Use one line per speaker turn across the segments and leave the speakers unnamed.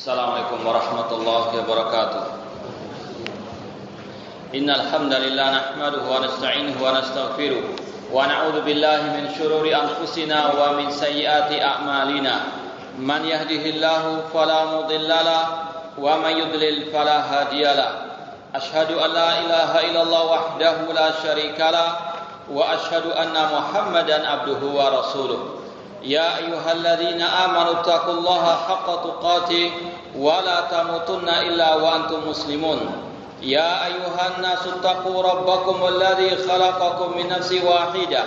Assalamualaikum warahmatullahi wabarakatuh. Innal hamdalillah nahmaduhu wa nasta'inuhu wa nastaghfiruh wa na'udzu billahi min shururi anfusina wa min sayyiati a'malina. Man yahdihillahu fala mudhillalah wa man yudlil fala hadiyalah. Ashhadu an la ilaha illallah wahdahu la syarikalah wa ashhadu anna Muhammadan abduhu wa rasuluh. Ya ayyuhalladzina amanu taqullaha haqqa tuqatih wa la tamutunna illa wa antum muslimun. Ya ayyuhan nasu taqu rabbakumul ladzi khalaqakum min nafsin wahidah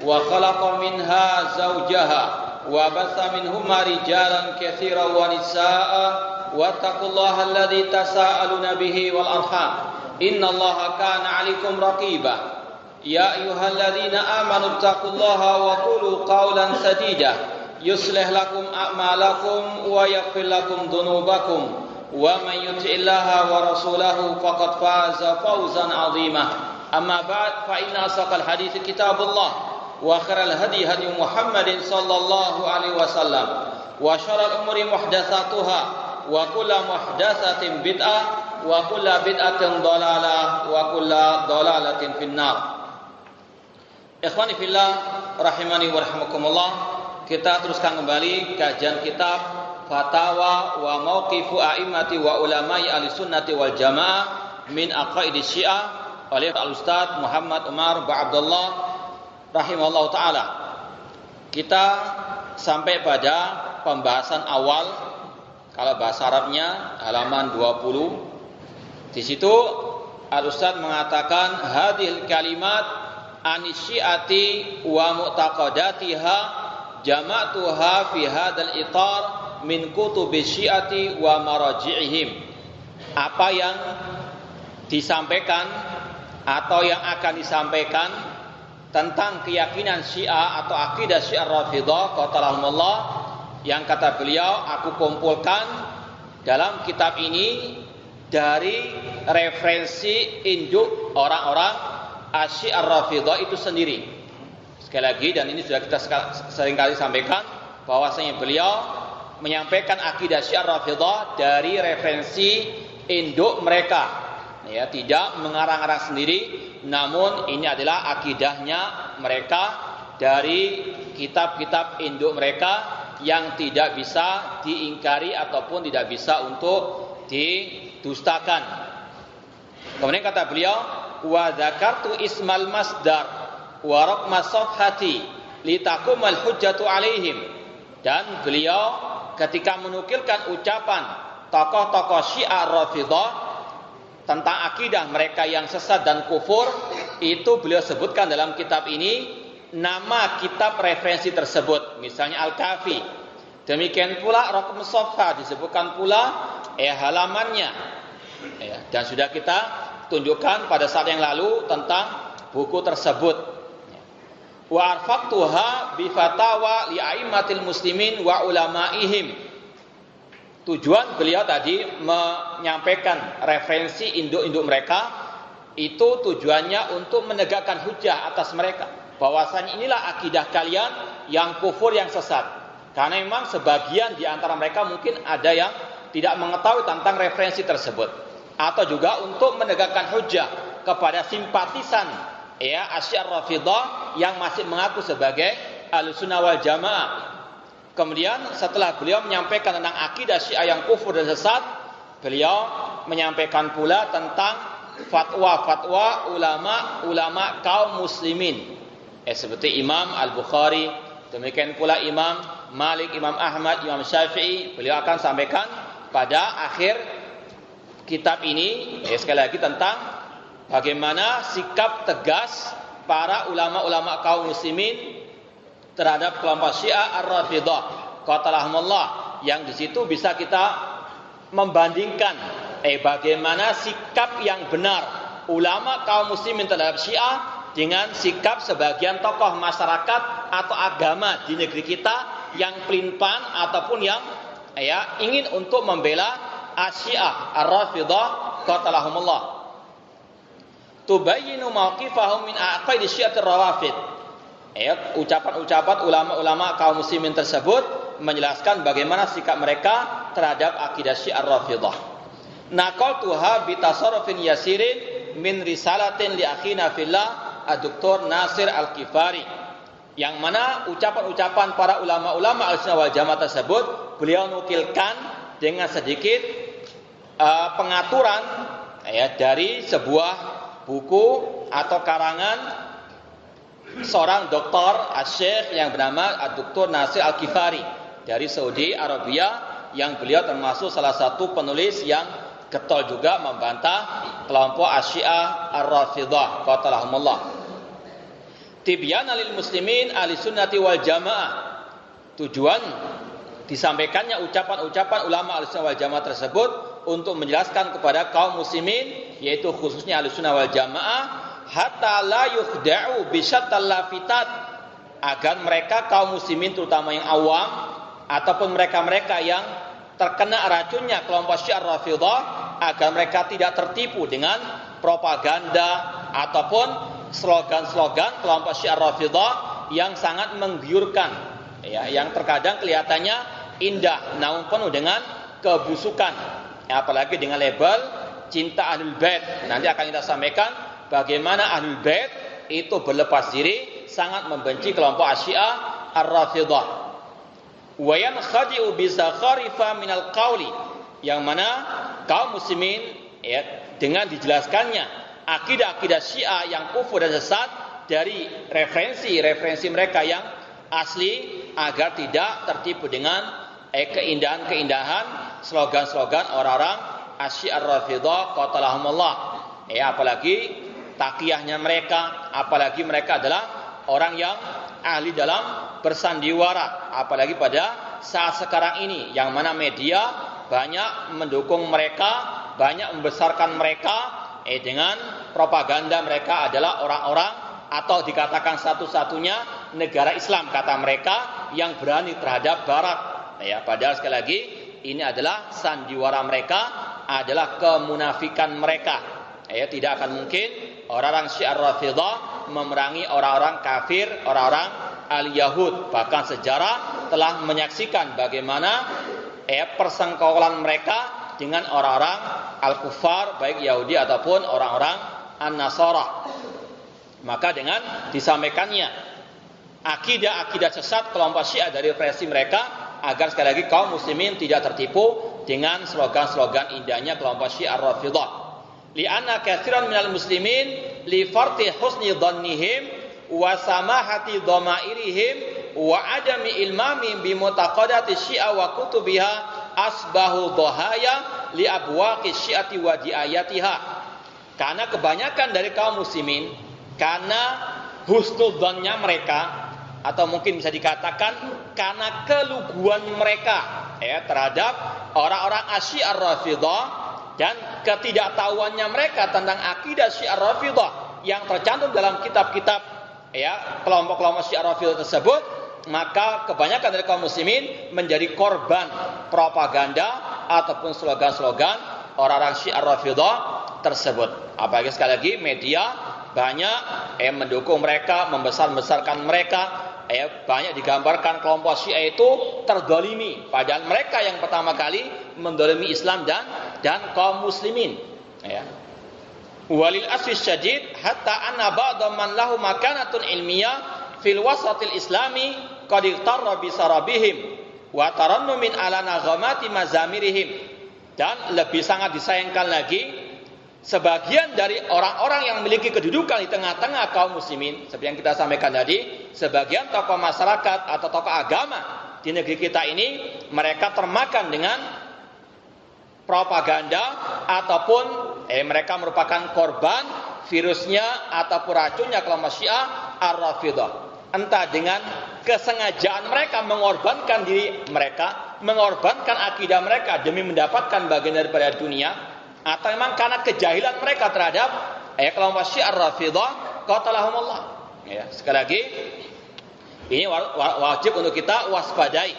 wa khalaqa minha zawjaha wa batha minhuma rijalan katsiran wa nisaa'a wattaqullaha alladzi tasaaluna bihi wal arham innallaha kana 'alaikum raqiba. Ya ayyuhalladzina amanu taqullaha wa qulu qawlan sadida yuslih lakum a'malakum wa yaghfir lakum dhunubakum wa man yuti'illaha wa rasulahu faqad faza fawzan 'azima. Amma ba'd, fa inna asaqal hadits kitabullah wa khairal hadi hadi Muhammadin sallallahu alaihi wasallam wa syarrul umuri muhdatsatuha wa kullu muhdatsatin bid'ah wa kullu bid'atin dhalalah wa kullu dhalalatin finnar. Ikhwani fillah rahimani wa rahimakumullah, kita teruskan kembali kajian kitab Fatawa wa Mauqifu A'immati wa Ulama'i Ahlussunnati wal Jamaah min Aqaidis Syiah oleh Al-Ustaz Muhammad Umar bin Abdullah rahimahullah taala. Kita sampai pada pembahasan awal, kalau bahasa Arabnya halaman 20. Di situ Al-Ustaz mengatakan hadhil kalimat anisyiati wa mu'taqadatiha jama'tuha fi hadzal itar min kutubi syiati wa maraji'ihim. Apa yang disampaikan atau yang akan disampaikan tentang keyakinan Syiah atau akidah Syiah Rafidhah qatalahumullah, yang kata beliau aku kumpulkan dalam kitab ini dari referensi induk orang-orang Syiah Rafidhah itu sendiri. Sekali lagi, dan ini sudah kita seringkali sampaikan, bahwasanya beliau menyampaikan akidah Syiah Rafidhah dari referensi induk mereka, ya, tidak mengarang-arang sendiri, namun ini adalah akidahnya mereka dari kitab-kitab induk mereka yang tidak bisa diingkari ataupun tidak bisa untuk didustakan. Kemudian kata beliau, wa dzakartu ismal masdar wa raqma safhati litakumal hujjatu alaihim. Dan beliau ketika menukilkan ucapan tokoh-tokoh Syiah Rafidhah tentang akidah mereka yang sesat dan kufur, itu beliau sebutkan dalam kitab ini nama kitab referensi tersebut, misalnya Al-Kafi. Demikian pula raqm safha disebutkan pula halamannya, ya, dan sudah kita tunjukkan pada saat yang lalu tentang buku tersebut. Wa arfaqtuha bi fatawa li a'immatil muslimin wa ulama'ihim. Tujuan beliau tadi menyampaikan referensi induk-induk mereka itu tujuannya untuk menegakkan hujah atas mereka, bahwasanya inilah akidah kalian yang kufur, yang sesat. Karena memang sebagian di antara mereka mungkin ada yang tidak mengetahui tentang referensi tersebut, atau juga untuk menegakkan hujah kepada simpatisan Syiah Rafidhah yang masih mengaku sebagai Ahlussunnah wal Jamaah. Kemudian setelah beliau menyampaikan tentang akidah Syiah yang kufur dan sesat, beliau menyampaikan pula tentang fatwa-fatwa ulama kaum muslimin, seperti Imam Al-Bukhari, demikian pula Imam Malik, Imam Ahmad, Imam Syafi'i. Beliau akan sampaikan pada akhir kitab ini, sekali lagi, tentang bagaimana sikap tegas para ulama-ulama kaum muslimin terhadap kelompok Syiah Ar-Rafidhah qatalahumullah, yang di situ bisa kita membandingkan bagaimana sikap yang benar ulama kaum muslimin terhadap Syiah dengan sikap sebagian tokoh masyarakat atau agama di negeri kita yang pelin-pelan ataupun yang ingin untuk membela Syiah Ar-Rafidhah qatalahumullah. Tubayyinu mauqifahum min aqaidis Syiatir Rawafid. Ucapan-ucapan ulama-ulama kaum muslimin tersebut menjelaskan bagaimana sikap mereka terhadap akidah Syiah Rafidhah. Naqaltuha bi tasarrufin yasirin min risalatin li akhina fillah Dr. Nasir Al-Kifari, yang mana ucapan-ucapan para ulama-ulama Ahlussunnah wal Jamaah tersebut beliau nukilkan dengan sedikit pengaturan dari sebuah buku atau karangan seorang doktor Asy-Syaikh yang bernama Dr. Nasir Al-Kifari dari Saudi Arabia, yang beliau termasuk salah satu penulis yang getol juga membantah kelompok Asy-Syiah Ar-Rafidhah qatalahumullah. Tibyana lil muslimin ahli sunnati wal jamaah. Tujuan disampaikannya ucapan-ucapan ulama Ahlussunnah wal Jamaah tersebut untuk menjelaskan kepada kaum muslimin, yaitu khususnya Ahlussunnah wal Jamaah, hatta la yukhda'u bi syattal lafitat, agar mereka kaum muslimin terutama yang awam ataupun mereka-mereka yang terkena racunnya kelompok Syiah Rafidhah, agar mereka tidak tertipu dengan propaganda ataupun slogan-slogan kelompok Syiah Rafidhah yang sangat menggiurkan, yang terkadang kelihatannya indah namun penuh dengan kebusukan, apalagi dengan label cinta Ahlul Bait. Nanti akan kita sampaikan bagaimana Ahlul Bait itu berlepas diri sangat membenci kelompok Syiah Ar-Rafidhah. Wa yankhadi'u bi zakharifa minal qawli, yang mana kaum muslimin dengan dijelaskannya akidah-akidah Syiah yang kufur dan sesat dari referensi mereka yang asli, agar tidak tertipu dengan keindahan-keindahan slogan-slogan orang-orang Syiah Rafidhah qatalahumullah. Apalagi takiyahnya mereka, apalagi mereka adalah orang yang ahli dalam bersandiwara, apalagi pada saat sekarang ini yang mana media banyak mendukung mereka, banyak membesarkan mereka dengan propaganda mereka adalah orang-orang atau dikatakan satu-satunya negara Islam, kata mereka, yang berani terhadap Barat. Padahal sekali lagi ini adalah sandiwara mereka, adalah kemunafikan mereka. Tidak akan mungkin orang-orang Syiah Rafidhah memerangi orang-orang kafir, orang-orang al-Yahud. Bahkan sejarah telah menyaksikan bagaimana persengkolan mereka dengan orang-orang al-kufar, baik Yahudi ataupun orang-orang an-Nasara. Maka dengan disampaikannya akidah-akidah sesat kelompok Syiah dari referensi mereka, agar sekali lagi kaum muslimin tidak tertipu dengan slogan-slogan indahnya kelompok Syiah Rafidhah. Li'anna katsiran minal muslimin li farti husni dhannihim wa samahati dhamairihim wa adami ilmami bi mutaqadati Syiah wa kutubiha asbahu dhahaya li abwaqi Syiati wa diayatiha. Karena kebanyakan dari kaum muslimin, karena husnudzannya mereka, atau mungkin bisa dikatakan karena keluguan mereka terhadap orang-orang Syiah Rafidhah dan ketidaktahuannya mereka tentang akidah Syiah Rafidhah yang tercantum dalam kitab-kitab kelompok-kelompok Syiah Rafidhah tersebut, maka kebanyakan dari kaum muslimin menjadi korban propaganda ataupun slogan-slogan orang-orang Syiah Rafidhah tersebut. Apalagi sekali lagi media banyak mendukung mereka, membesar-besarkan mereka, banyak digambarkan kelompok Syiah itu terdolimi, padahal mereka yang pertama kali mendolimi Islam dan kaum muslimin. Walil asfi syadid hatta anna ba'da man lahu makanatun ilmiyah fil wasatil islami qad iqtarra bi sarabihim wa tarannumin ala naghamati mazamirihim. Dan lebih sangat disayangkan lagi, sebagian dari orang-orang yang memiliki kedudukan di tengah-tengah kaum muslimin, seperti yang kita sampaikan tadi, sebagian tokoh masyarakat atau tokoh agama di negeri kita ini, mereka termakan dengan propaganda ataupun mereka merupakan korban virusnya ataupun racunnya kelompok Syiah Ar-Rafidhah. Entah dengan kesengajaan mereka mengorbankan diri mereka, mengorbankan akidah mereka demi mendapatkan bagian daripada dunia, atau memang karena kejahilan mereka terhadap kelompok Syiah Rafidhah qatalahumullah. Sekali lagi ini wajib untuk kita waspadai.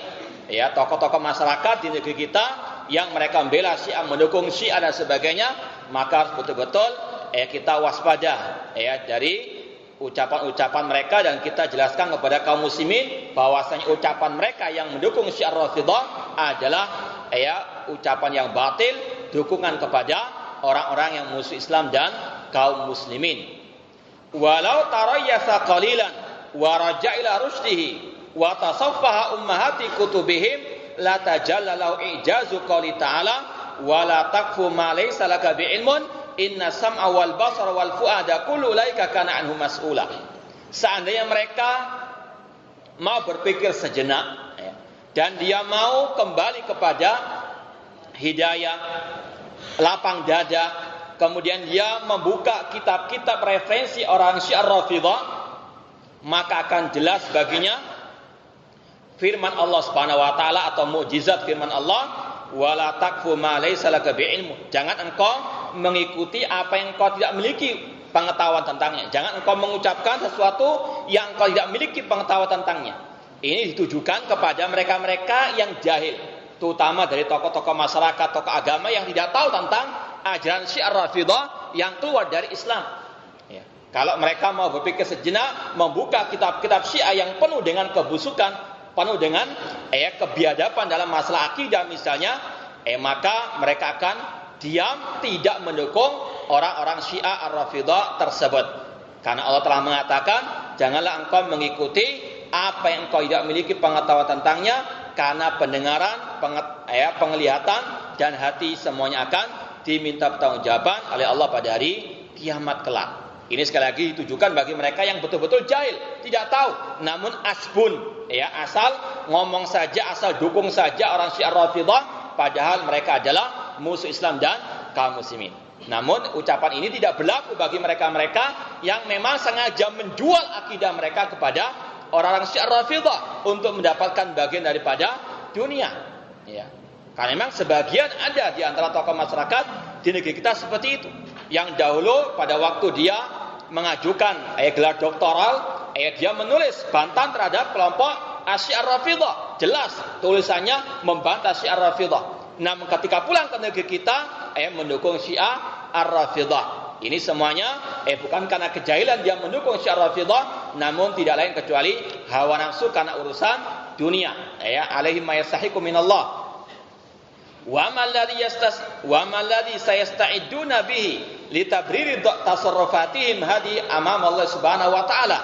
Tokoh-tokoh masyarakat di negeri kita yang mereka membela Syiah, mendukung Syiah dan sebagainya, maka harus betul-betul kita waspada dari ucapan-ucapan mereka, dan kita jelaskan kepada kaum muslimin bahwasanya ucapan mereka yang mendukung Syiah Rafidhah adalah ucapan yang batil, dukungan kepada orang-orang yang musuh Islam dan kaum muslimin. Walau tarayyasa qalilan wa raja'a ila rusydihi wa tasaffaha ummahati kutubihim la tajalla lahu ijazu qouli ta'ala wa la taqfu ma laysa laka bi'ilmun inna sam'a wal basara wal fu'ada kullu ulaika kana anhu mas'ula. Seandainya mereka mau berpikir sejenak dan dia mau kembali kepada hidayah, lapang dada, kemudian dia membuka kitab-kitab referensi orang Syiah Rafidhah, maka akan jelas baginya firman Allah Subhanahu wa taala atau mukjizat firman Allah, wala taqfu ma laysa laka bi'ilmu. Jangan engkau mengikuti apa yang engkau tidak memiliki pengetahuan tentangnya. Jangan engkau mengucapkan sesuatu yang engkau tidak memiliki pengetahuan tentangnya. Ini ditujukan kepada mereka-mereka yang jahil, terutama dari tokoh-tokoh masyarakat, tokoh agama yang tidak tahu tentang ajaran Syiah Rafidhah yang keluar dari Islam. Ya. Kalau mereka mau berpikir sejenak, membuka kitab-kitab Syiah yang penuh dengan kebusukan, penuh dengan kebiadaban dalam masalah akidah misalnya, maka mereka akan diam, tidak mendukung orang-orang Syiah Ar-Rafidhah tersebut. Karena Allah telah mengatakan, janganlah engkau mengikuti apa yang engkau tidak memiliki pengetahuan tentangnya, karena pendengaran, penglihatan dan hati semuanya akan diminta pertanggungjawaban oleh Allah pada hari kiamat kelak. Ini sekali lagi ditujukan bagi mereka yang betul-betul jahil, tidak tahu, namun asbun, asal ngomong saja, asal dukung saja orang Syiah Rafidhah, padahal mereka adalah musuh Islam dan kaum muslimin. Namun ucapan ini tidak berlaku bagi mereka-mereka yang memang sengaja menjual akidah mereka kepada orang-orang Syiah Rafidhah untuk mendapatkan bagian daripada dunia. Ya. Karena memang sebagian ada di antara tokoh masyarakat di negeri kita seperti itu. Yang dahulu pada waktu dia mengajukan gelar doktoral, dia menulis bantahan terhadap kelompok Syiah Rafidhah. Jelas tulisannya membantah Syiah Rafidhah. Namun ketika pulang ke negeri kita, mendukung Syiah Ar-Rafidhah. Ini semuanya bukan karena kejahilan dia mendukung Syiah Rafidhah, namun tidak lain kecuali hawa nafsu karena urusan dunia. Alaihim ma yastahiqu minallah. Wa ma alladhi sayasta'iduna bihi litabriri tasarrufatihim hadi amam Allah Subhanahu wa taala.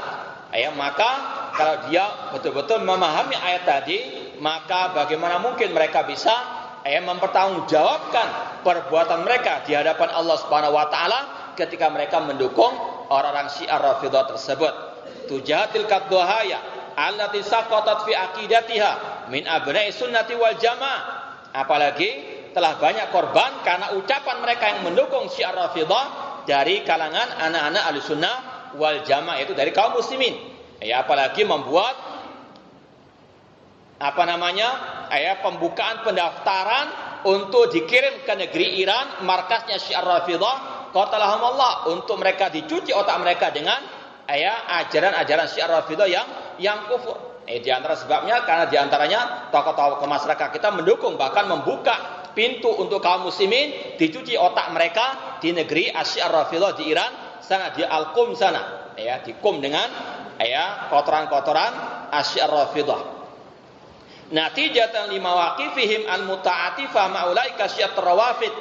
Maka kalau dia betul-betul memahami ayat tadi, maka bagaimana mungkin mereka bisa mempertanggungjawabkan perbuatan mereka di hadapan Allah Subhanahu wa taala ketika mereka mendukung orang-orang Syiah Rafidhah tersebut. Tujahatil kadhahaya allati saqatat fi aqidatiha min abna'i sunnati wal jamaah. Apalagi telah banyak korban karena ucapan mereka yang mendukung Syiah Rafidhah dari kalangan anak-anak Ahlussunnah wal Jamaah, itu dari kaum muslimin. Apalagi membuat pembukaan pendaftaran untuk dikirim ke negeri Iran, markasnya Syiah Rafidhah, qatalahumullah, untuk mereka dicuci otak mereka dengan ajaran-ajaran Syiah Rafidhah yang kufur. Di antara sebabnya karena di antaranya tokoh-tokoh masyarakat kita mendukung, bahkan membuka pintu untuk kaum muslimin dicuci otak mereka di negeri Syiah Rafidhah di Iran sana, di Al-Qum sana, di Qum dengan kotoran-kotoran Syiah Rafidhah. Natijatan lima waqifihim al-muta'atifah ma'ulaika Syiah Rawafid.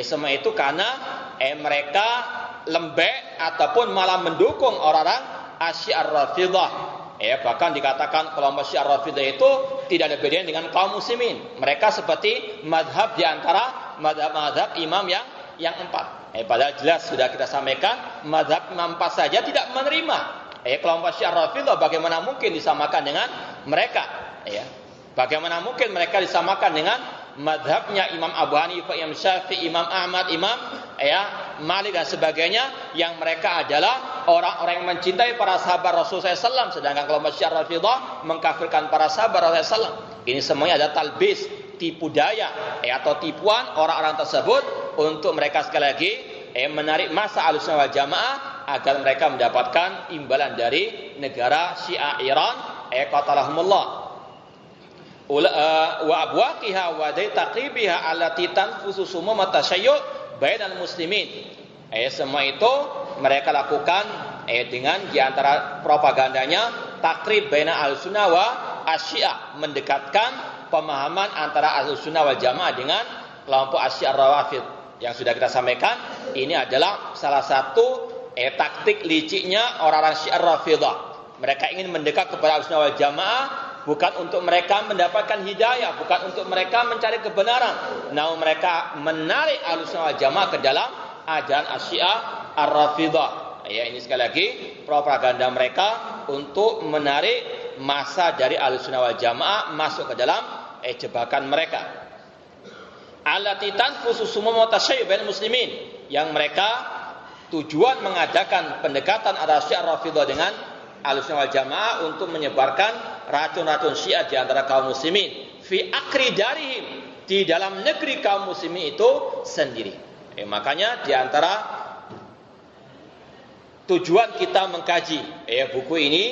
Semua itu karena mereka lembek ataupun malah mendukung orang-orang Syiah Rafidhah. Bahkan dikatakan kelompok Syiah Rafidhah itu tidak ada bedanya dengan kaum muslimin. Mereka seperti madhab di antara madhab-madhab imam yang empat. Padahal jelas sudah kita sampaikan, madhab imam empat saja tidak menerima. Kelompok Syiah Rafidhah bagaimana mungkin disamakan dengan mereka? Bagaimana mungkin mereka disamakan dengan madhabnya Imam Abu Hanifah, Imam Syafi'i, Imam Ahmad, Imam Malik dan sebagainya, yang mereka adalah orang-orang yang mencintai para sahabat Rasulullah SAW, sedangkan kelompok Syiah Rafidhah mengkafirkan para sahabat Rasulullah SAW. Ini semuanya ada talbis, tipu daya atau tipuan orang-orang tersebut untuk mereka sekali lagi menarik massa Ahlussunnah wal Jamaah agar mereka mendapatkan imbalan dari negara Syiah Iran, qatalahumullah. Wa abwaqiha wa dai taqibiha allati tanfusu sumuma tasyayyu' bainal muslimin. Semua itu mereka lakukan dengan diantara propagandanya takrib baina al-sunnah wa asyiah, mendekatkan pemahaman antara Ahlussunnah wal Jamaah dengan kelompok Asy-Syiah Rawafid. Yang sudah kita sampaikan, ini adalah salah satu taktik liciknya orang-orang Syiah Rafidah. Mereka ingin mendekat kepada Ahlussunnah wal Jamaah bukan untuk mereka mendapatkan hidayah, bukan untuk mereka mencari kebenaran, namun mereka menarik Ahlussunnah wal Jamaah ke dalam ajaran Asy-Syiah Ar-Rafidah. Ya, ini sekali lagi propaganda mereka untuk menarik massa dari Ahlussunnah wal Jamaah masuk ke dalam jebakan mereka. Allati tanfusu sumum tasyayyub bainal muslimin, yang mereka tujuan mengadakan pendekatan antara Syiah Rafidah dengan Ahlussunnah wal Jamaah untuk menyebarkan racun-racun Syiah di antara kaum muslimin fi akri darihim, di dalam negeri kaum muslimin itu sendiri. Makanya di antara tujuan kita mengkaji buku ini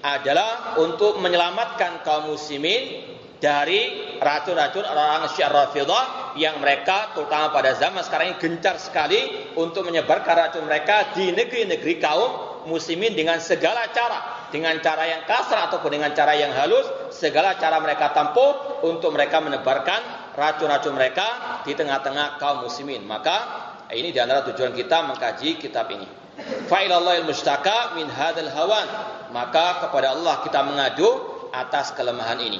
adalah untuk menyelamatkan kaum muslimin dari racun-racun orang-orang Syiah Rafidah yang mereka terutama pada zaman sekarang ini gencar sekali untuk menyebarkan racun mereka di negeri-negeri kaum muslimin dengan segala cara, dengan cara yang kasar ataupun dengan cara yang halus, segala cara mereka tempuh untuk mereka menebarkan racun-racun mereka di tengah-tengah kaum muslimin. Maka ini di antara tujuan kita mengkaji kitab ini. Fa ilallahil mustaka min hadzal hawan, maka kepada Allah kita mengadu atas kelemahan ini.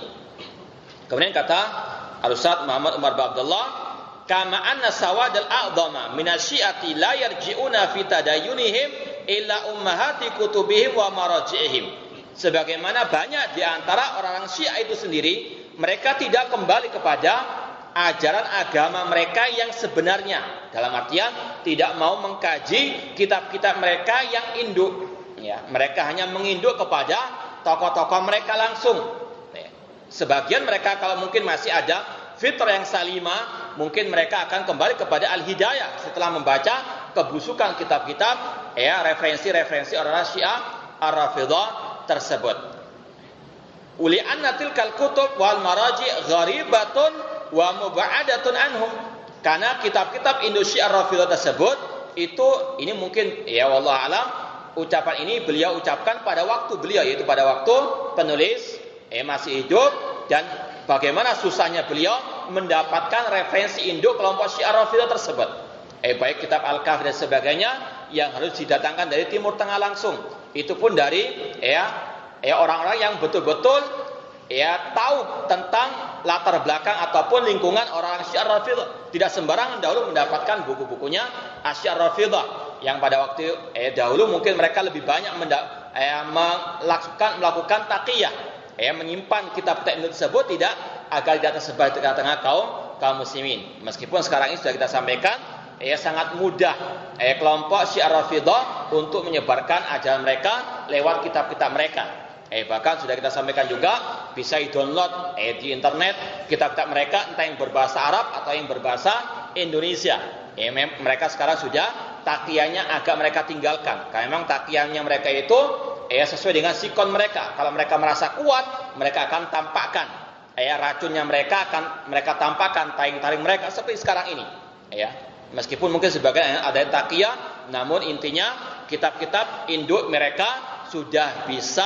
Kemudian kata Al-Ustaz Muhammad Umar bin Abdullah, kama anna sawadal a'dhama min asyiati la yarji'una fi tadayyunihim illa ummahati kutubihim wa maraji'ihim. Sebagaimana banyak di antara orang-orang Syiah itu sendiri, mereka tidak kembali kepada ajaran agama mereka yang sebenarnya, dalam artian tidak mau mengkaji kitab-kitab mereka yang induk, ya, mereka hanya menginduk kepada tokoh-tokoh mereka langsung. Sebagian mereka kalau mungkin masih ada fitrah yang salimah, mungkin mereka akan kembali kepada al-hidayah setelah membaca kebusukan kitab-kitab referensi-referensi orang Syiah Ar-Rafidah tersebut. Uli anna tilkal kutub wal maraji gharibatun wa muba'adatun anhum, karena kitab-kitab Indo-Syiah Ar-Rafidah tersebut itu, ini mungkin wallahu alam, ucapan ini beliau ucapkan pada waktu beliau, yaitu pada waktu penulis masih hidup, dan bagaimana susahnya beliau mendapatkan referensi induk kelompok Syiah Rafidah tersebut. Baik kitab Al-Kahfi dan sebagainya yang harus didatangkan dari Timur Tengah langsung. Itu pun dari orang-orang yang betul-betul tahu tentang latar belakang ataupun lingkungan orang Syiah Rafidah. Tidak sembarangan dahulu mendapatkan buku-bukunya Syiah Rafidah, yang pada waktu dahulu mungkin mereka lebih banyak melakukan taqiyah, menyimpan kitab-kitab tersebut tidak agar tidak tersebar di tengah-tengah kaum muslimin. Meskipun sekarang ini sudah kita sampaikan, sangat mudah kelompok Syiah Rafidah untuk menyebarkan ajaran mereka lewat kitab-kitab mereka. Bahkan sudah kita sampaikan juga bisa di-download di internet kitab-kitab mereka, entah yang berbahasa Arab atau yang berbahasa Indonesia. Mereka sekarang sudah takiyahnya agak mereka tinggalkan, karena memang takiyahnya mereka itu sesuai dengan sikon mereka. Kalau mereka merasa kuat, mereka akan tampakkan racunnya, mereka akan mereka tampakkan taring-taring mereka seperti sekarang ini. Meskipun mungkin sebagian ada yang takiyah, namun intinya kitab-kitab induk mereka sudah bisa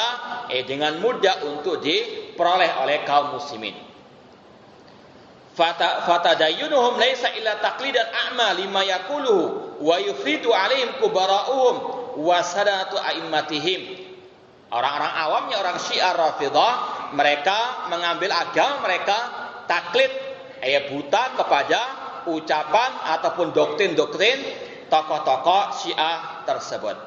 dengan mudah untuk diperoleh oleh kaum muslimin. Fatadayyunuhum laisa illa taqlidan a'ma lima yaquluhu wa yufridu alaihim kubara'uhum wa sadatu a'immatihim. Orang-orang awamnya orang Syiah Rafidah, mereka mengambil agama mereka taklid buta kepada ucapan ataupun doktrin-doktrin tokoh-tokoh Syiah tersebut.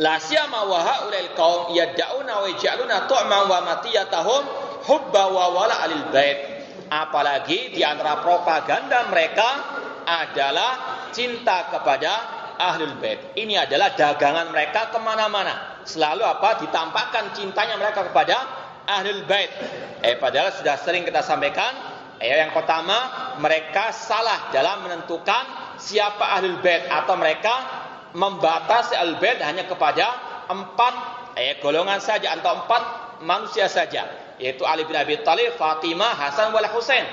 La siyama wa haulal qaum yad'una wa yaj'aluna tu'man wa matiyatahum hubba wa wala alil bait. Apalagi di antara propaganda mereka adalah cinta kepada Ahlul Bait. Ini adalah dagangan mereka kemana-mana. Selalu ditampakkan cintanya mereka kepada Ahlul Bait. Padahal sudah sering kita sampaikan, yang pertama, mereka salah dalam menentukan siapa Ahlul Bait, atau mereka membatasi Ahlul Bait hanya kepada 4 golongan saja atau 4 manusia saja, yaitu Ali bin Abi Thalib, Fatimah, Hasan wal Husain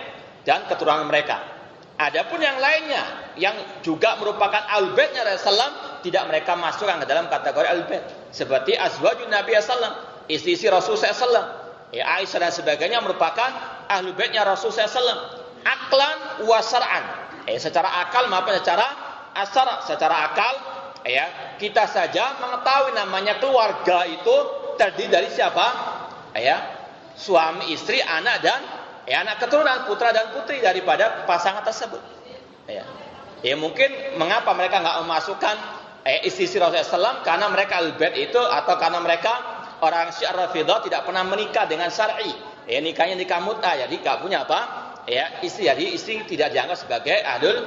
dan keturunan mereka. Adapun yang lainnya yang juga merupakan Ahlul Baitnya Rasulullah, tidak mereka masukkan ke dalam kategori Ahlul Bait, seperti azwajun Nabi sallallahu, istri-istri Rasul sallallahu, Aisyah dan sebagainya merupakan ahlul baitnya Rasulullah SAW. Aklan wa syar'an. Secara akal maupun secara asyara. Secara akal, kita saja mengetahui namanya keluarga itu terdiri dari siapa? Suami, istri, anak dan anak keturunan, putra dan putri daripada pasangan tersebut. Mungkin mengapa mereka nggak memasukkan istri-istri Rasulullah SAW, karena mereka ahlul bait itu, atau karena mereka orang Syiah Rafidhah tidak pernah menikah dengan syar'i. Nikahnya nikah mut'ah, jadi nggak punya apa? Istri. Jadi istri tidak dianggap sebagai ahlul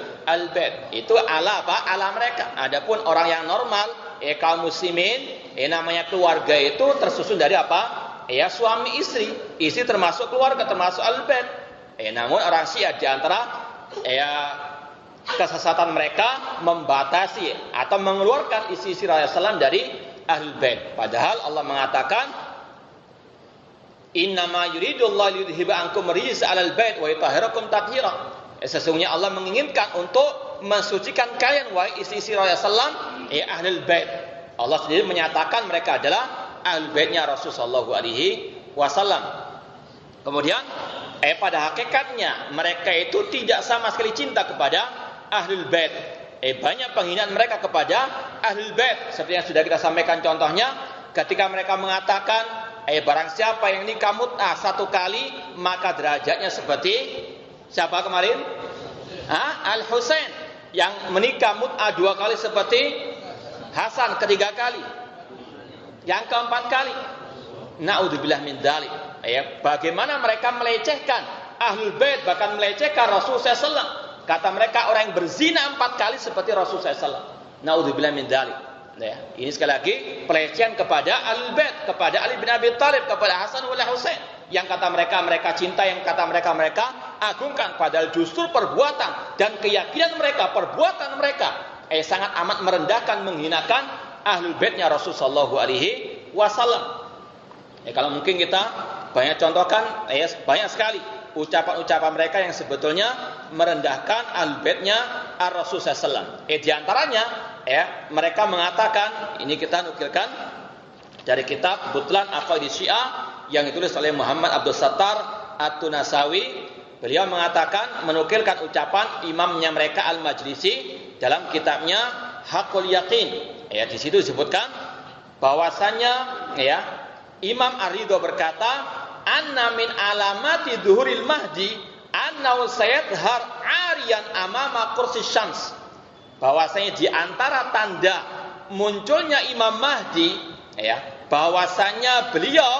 bait. Itu ala apa? Ala mereka. Adapun orang yang normal, kaum muslimin, namanya keluarga itu tersusun dari apa? Suami istri. Istri termasuk keluarga, termasuk ahlul bait. Namun orang Syiah di antara kesesatan mereka membatasi atau mengeluarkan istri-istri Rasulullah SAW dari ahlul bait. Padahal Allah mengatakan, innama yuridullahu liyudhiba ankum rijsa 'alal bait wa yutahhirakum tathira. Sesungguhnya Allah menginginkan untuk mensucikan kalian wahai istri-istri Rasulullah SAW, ahlul bait. Allah sendiri menyatakan mereka adalah ahlul baitnya Rasul sallallahu alaihi wasallam. Kemudian pada hakikatnya mereka itu tidak sama sekali cinta kepada ahlul bait. Banyak penghinaan mereka kepada ahlul bait. Seperti yang sudah kita sampaikan contohnya, ketika mereka mengatakan barang siapa yang nikah mut'ah 1 kali, maka derajatnya seperti siapa kemarin? Al-Husain. Yang menikah mut'ah 2 kali seperti Hasan ketiga kali. Yang keempat kali. Na'udzubillah min dzalik. Bagaimana mereka melecehkan ahlul bait, bahkan melecehkan Rasulullah SAW. Kata mereka orang yang berzina 4 kali seperti Rasulullah SAW. Na'udzubillah min dzalik. Ini sekali lagi pelecehan kepada ahlul bait, kepada Ali bin Abi Thalib, kepada Hasan wal Husain. Yang kata mereka cinta, yang kata mereka agungkan, padahal justru perbuatan dan keyakinan mereka, perbuatan mereka sangat amat merendahkan, menghinakan ahlul baitnya Rasul sallallahu alaihi wasallam. Kalau mungkin kita banyak contohkan, banyak sekali ucapan-ucapan mereka yang sebetulnya merendahkan ahlul baitnya Rasul sallallahu alaihi wasallam. Di antaranya mereka mengatakan, ini kita nukilkan dari kitab Butlan Aqaidi Syiah yang ditulis oleh Muhammad Abdul Sattar At-Tunasawi. Beliau mengatakan, menukilkan ucapan imamnya mereka Al-Majlisi dalam kitabnya Haqqul Yaqin. Di situ disebutkan bahwasanya Imam Ar-Ridho berkata, anna min alamati dhuhuril mahdi annahu sayadhar ariyan amama kursi syams. Bahwasanya di antara tanda munculnya Imam Mahdi, bahwasanya beliau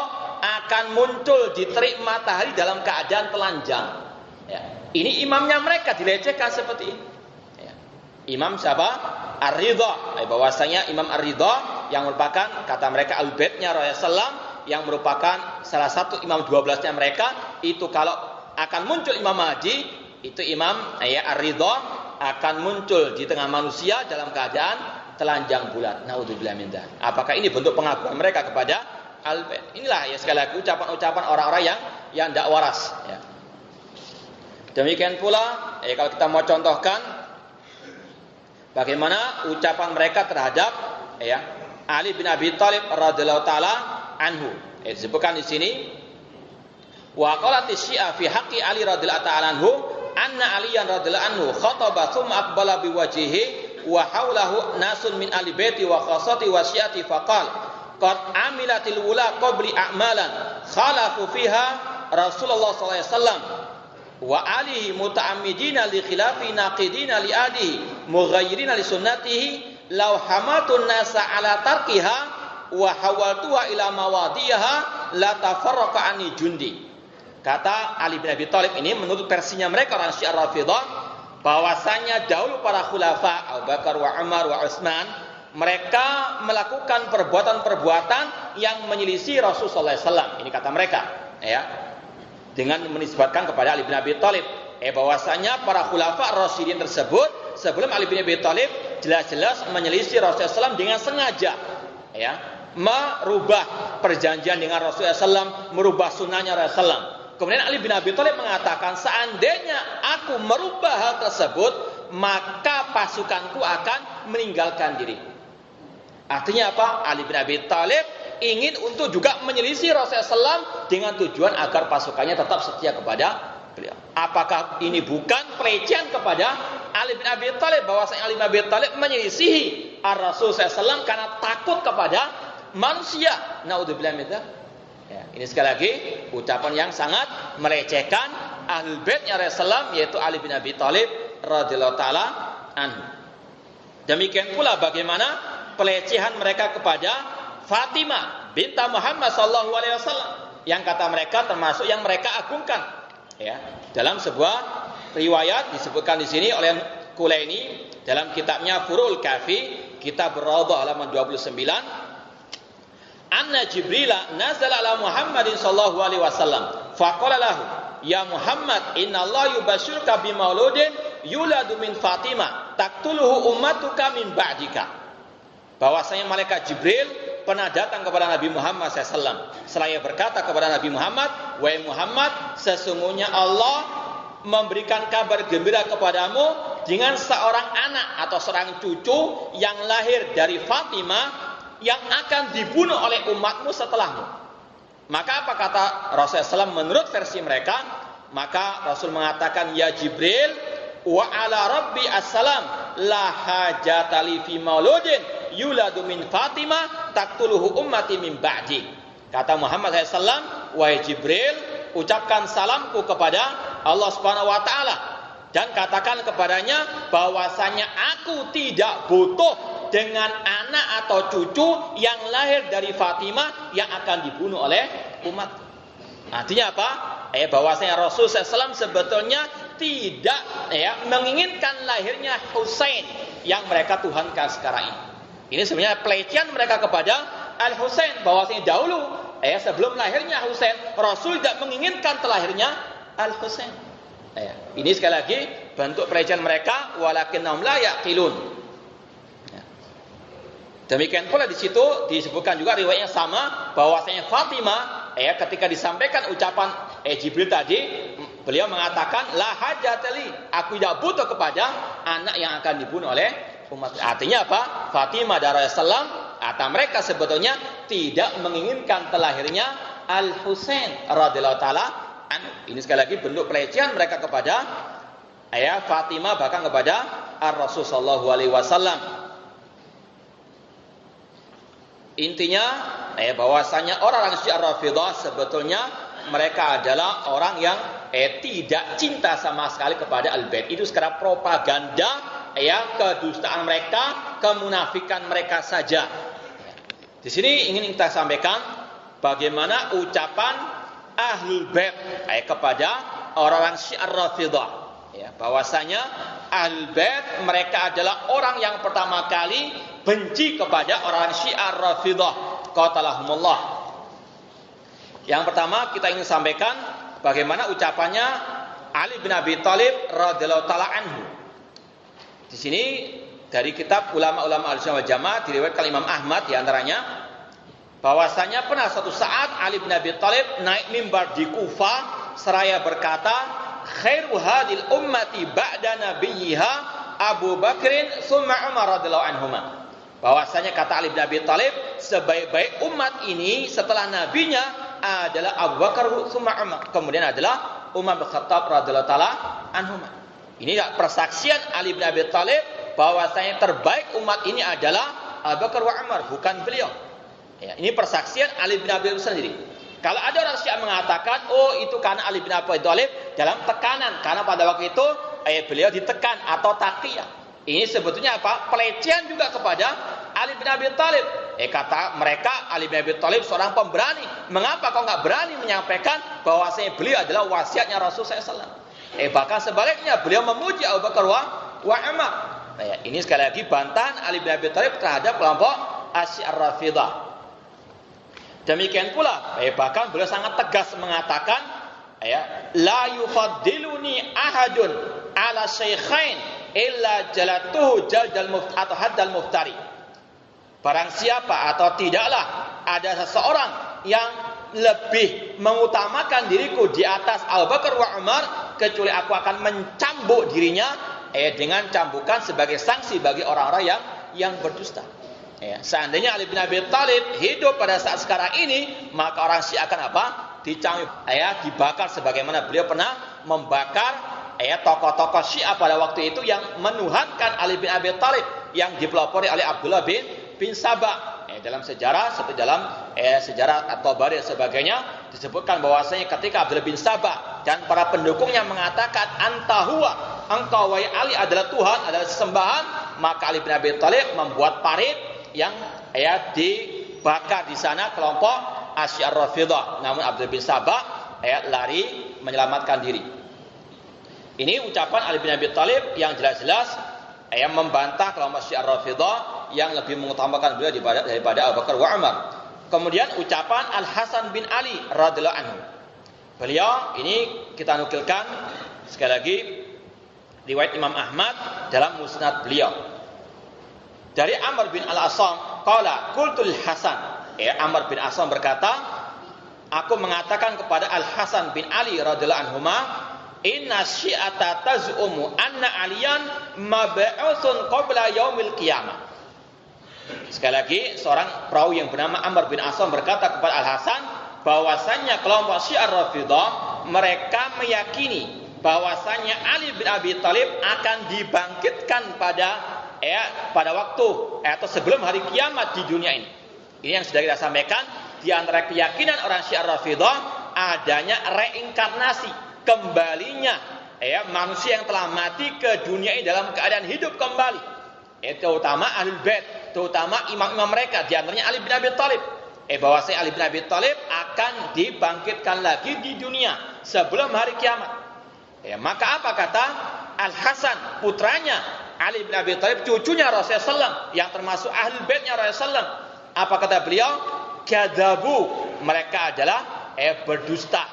akan muncul di terik matahari dalam keadaan telanjang. Ini imamnya mereka dilecehkan seperti ini. Imam siapa? Ar-Ridha. Bahwasanya Imam Ar-Ridha yang merupakan kata mereka al-baitnya Rasulullah, yang merupakan salah satu imam 12-nya mereka, itu kalau akan muncul Imam Mahdi, itu Imam Ar-Ridha akan muncul di tengah manusia dalam keadaan telanjang bulat. Naudzubillah min dzalik. Apakah ini bentuk pengakuan mereka kepada al-bait? Inilah sekali lagi ucapan-ucapan orang-orang yang tidak waras. Demikian pula kalau kita mau contohkan bagaimana ucapan mereka terhadap Ali bin Abi Thalib radhiyallahu taala anhu. Disebutkan di sini, wa qalatis syi'a fi haqqi Ali radhiyallahu taala anhu anna Aliyan radhiyallahu anhu khataba tsumma aqbala biwajhihi wa haulahu nasun min ahli baiti wa khassati wa syi'ati faqal qad amilatil ula qabli a'malan khalafu fiha Rasulullah sallallahu alaihi wasallam wa alihi muta'ammidina li khilafi naqidina li adihi mughayyirina li sunnatihi law hamatun nasa ala tarkiha wa hawaltuha ila mawadiha la tafarraqa anni jundi. Kata Ali bin Abi Thalib ini menurut versinya mereka orang Syiah Rafidhah, bahwasanya dahulu para khulafa Abu Bakar wa Umar wa Utsman, mereka melakukan perbuatan-perbuatan yang menyelisih Rasulullah SAW. Ini kata mereka, dengan menisbatkan kepada Ali bin Abi Thalib, bahwasanya para khulafa Rasyidin tersebut sebelum Ali bin Abi Thalib jelas-jelas menyelisih Rasulullah SAW dengan sengaja, merubah perjanjian dengan Rasulullah SAW, merubah sunnahnya Rasulullah. Kemudian Ali bin Abi Thalib mengatakan, seandainya aku merubah hal tersebut, maka pasukanku akan meninggalkan diri. Artinya apa? Ali bin Abi Thalib ingin untuk juga menyelisih Rasulullah SAW dengan tujuan agar pasukannya tetap setia kepada beliau. Apakah ini bukan pelecehan kepada Ali bin Abi Thalib, bahwasanya Ali bin Abi Thalib menyelisihi Rasul SAW karena takut kepada manusia? Naudzubillah min dzalik. Ya, ini sekali lagi ucapan yang sangat melecehkan Ahlul Baitnya Rasulullah, yaitu Ali bin Abi Thalib radhiyallahu taala anhu. Demikian pula bagaimana pelecehan mereka kepada Fatimah binti Muhammad sallallahu alaihi wasallam, yang kata mereka termasuk yang mereka agungkan. Ya, dalam sebuah riwayat disebutkan di sini oleh Kulaini dalam kitabnya Furul Kafi, kitab Rawdah halaman 29, anna Jibril nazala ala Muhammadin sallallahu alaihi wasallam faqala lahu ya Muhammad inna Allah yubasyiruka bimauludin yuladu min Fatimah taqtuluhu ummatuka min ba'dika. Bahwasanya malaikat Jibril pernah datang kepada Nabi Muhammad SAW. Seraya berkata kepada Nabi Muhammad, wahai Muhammad, sesungguhnya Allah memberikan kabar gembira kepadamu dengan seorang anak atau seorang cucu yang lahir dari Fatimah yang akan dibunuh oleh umatmu setelahmu. Maka apa kata Rasulullah SAW menurut versi mereka? Maka Rasul mengatakan, ya Jibril, wa ala rabbi assalam la hajatali fi mauludin yuladu min Fatimah taqtuluhu ummati min ba'di. Kata Muhammad SAW, wahai Jibril, ucapkan salamku kepada Allah Subhanahu wa taala dan katakan kepadanya bahwasanya aku tidak butuh dengan anak atau cucu yang lahir dari Fatimah yang akan dibunuh oleh umat. Artinya apa? Bahwasanya Rasul SAW sebetulnya tidak menginginkan lahirnya Husain yang mereka tuhankan sekarang ini. Ini sebenarnya pelecehan mereka kepada Al-Husain, bahwasanya dahulu sebelum lahirnya Husain, Rasul tidak menginginkan terlahirnya Al-Husain. Ini sekali lagi bentuk pelecehan mereka, walakinnahum la yaqilun. Demikian pula di situ disebutkan juga riwayatnya sama, bahwasanya Fatimah ketika disampaikan ucapan Jibril tadi, beliau mengatakan la hajatali, aku tidak butuh kepada anak yang akan dibunuh oleh umat. Artinya apa? Fatimah dan Rasulullah atau mereka sebetulnya tidak menginginkan terlahirnya Al-Husain radhiyallahu taala. Ini sekali lagi bentuk pelecehan mereka kepada Fatimah, bahkan kepada Ar-Rasul sallallahu alaihi wasallam. Intinya bahwasanya orang Syiah Rafidhah sebetulnya mereka adalah orang yang tidak cinta sama sekali kepada Al-Bait. Itu sekarang propaganda kedustaan mereka, kemunafikan mereka saja. Di sini ingin kita sampaikan bagaimana ucapan Ahlul Bait kepada orang-orang Syiah Rafidhah. Bahwasanya Ahlul Bait mereka adalah orang yang pertama kali benci kepada orang Syiah Rafidhah. Qatalahumullah. Yang pertama kita ingin sampaikan bagaimana ucapannya Ali bin Abi Thalib radhiyallahu taala anhu. Di sini dari kitab ulama-ulama Ahlussunnah wal Jamaah diriwayatkan Imam Ahmad di antaranya bahwasanya pernah suatu saat Ali bin Abi Thalib naik mimbar di Kufah seraya berkata, khairu hadil ummati ba'da nabiyha Abu Bakrin summa Umar radhiyallahu anhuma. Bahwasanya kata Ali bin Abi Thalib, sebaik-baik umat ini setelah nabinya adalah Abu Bakar summa Umar, kemudian adalah Umar bin Khattab radhiyallahu taala anhuma. Ini persaksian Ali bin Abi Thalib bahwasanya terbaik umat ini adalah Abu Bakar wa Umar, bukan beliau. Ini persaksian Ali bin Abi Thalib sendiri. Kalau ada orang Syiah mengatakan, oh itu karena Ali bin Abi Thalib dalam tekanan, karena pada waktu itu beliau ditekan atau taqiyah. Ini sebetulnya apa? Pelecehan juga kepada Ali bin Abi Thalib. Kata mereka Ali bin Abi Thalib seorang pemberani. Mengapa kau nggak berani menyampaikan bahwasanya beliau adalah wasiatnya Rasulullah SAW? Bahkan sebaliknya beliau memuji Abu Bakar wa Umar. Ini sekali lagi bantahan Ali bin Abi Thalib terhadap kelompok Syiah Rafidhah. Demikian pula bahkan beliau sangat tegas mengatakan la yufaddiluni ahadun ala syaikhain illa jalatuhu jaldal atau haddal muftari. Barang siapa atau tidaklah ada seseorang yang lebih mengutamakan diriku di atas Abu Bakar wa Umar, kecuali aku akan mencambuk dirinya dengan cambukan sebagai sanksi bagi orang-orang yang berdusta. Ya, seandainya Ali bin Abi Thalib hidup pada saat sekarang ini, maka orang Syiah akan apa? Dicambuk, ya, dibakar sebagaimana beliau pernah membakar tokoh-tokoh Syiah pada waktu itu yang menuhankan Ali bin Abi Thalib yang dipelopori oleh Abdullah bin Sabah. Dalam sejarah seperti dalam sejarah At-Tabari dan sebagainya disebutkan bahwasanya ketika Abdullah bin Sabah dan para pendukungnya mengatakan anta huwa, engkau wahai Ali adalah Tuhan, adalah sesembahan, maka Ali bin Abi Thalib membuat parit yang dibakar di sana kelompok Asy-Syiah Rafidhah. Namun Abdullah bin Sabah lari menyelamatkan diri. Ini ucapan Ali bin Abi Thalib yang jelas-jelas membantah kelompok Syiah Rafidhah yang lebih mengutamakan beliau daripada Abu Bakar wa Umar. Kemudian ucapan Al-Hasan bin Ali radhiyallahu anhu. Beliau ini kita nukilkan sekali lagi riwayat Imam Ahmad dalam musnad beliau. Dari Amr bin Al-Asam qala qultu Al-Hasan. Amr bin Asam berkata, aku mengatakan kepada Al-Hasan bin Ali radhiyallahu anhuma, inna syi'ata taz'umu anna aliyan mab'utsun qabla yaumil qiyamah. Sekali lagi, seorang perawi yang bernama Amr bin Asam berkata kepada Al-Hasan bahwasanya kelompok Syiah Rafidhah mereka meyakini bahwasanya Ali bin Abi Thalib akan dibangkitkan pada waktu atau sebelum hari kiamat di dunia ini. Ini yang sudah kita sampaikan, di antara keyakinan orang Syiah Rafidhah adanya reinkarnasi, kembalinya manusia yang telah mati ke dunia ini dalam keadaan hidup kembali. Terutama Ahlul Bait, terutama imam-imam mereka, di antaranya Ali bin Abi Thalib. Bahwasanya Ali bin Abi Thalib akan dibangkitkan lagi di dunia sebelum hari kiamat. Maka apa kata Al-Hasan, putranya Ali bin Abi Thalib, cucunya Rasulullah SAW, yang termasuk Ahlul Baitnya Rasulullah SAW. Apa kata beliau? Kadzabu, mereka adalah berdusta.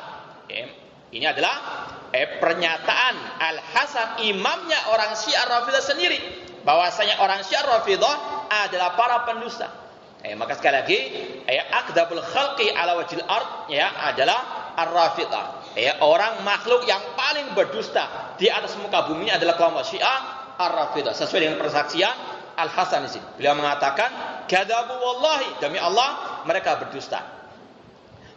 Ini adalah pernyataan Al-Hasan, imamnya orang Syiah Rafidhah sendiri, bahwasanya orang Syiah Rafidhah adalah para pendusta. Maka sekali lagi, akdzabul khalqi ala wajhil ard adalah Ar-Rafidhah. Orang makhluk yang paling berdusta di atas muka bumi adalah kelompok Syiah Ar-Rafidhah. Sesuai dengan persaksian Al-Hasan di sini. Beliau mengatakan, kadzabu wallahi, demi Allah mereka berdusta.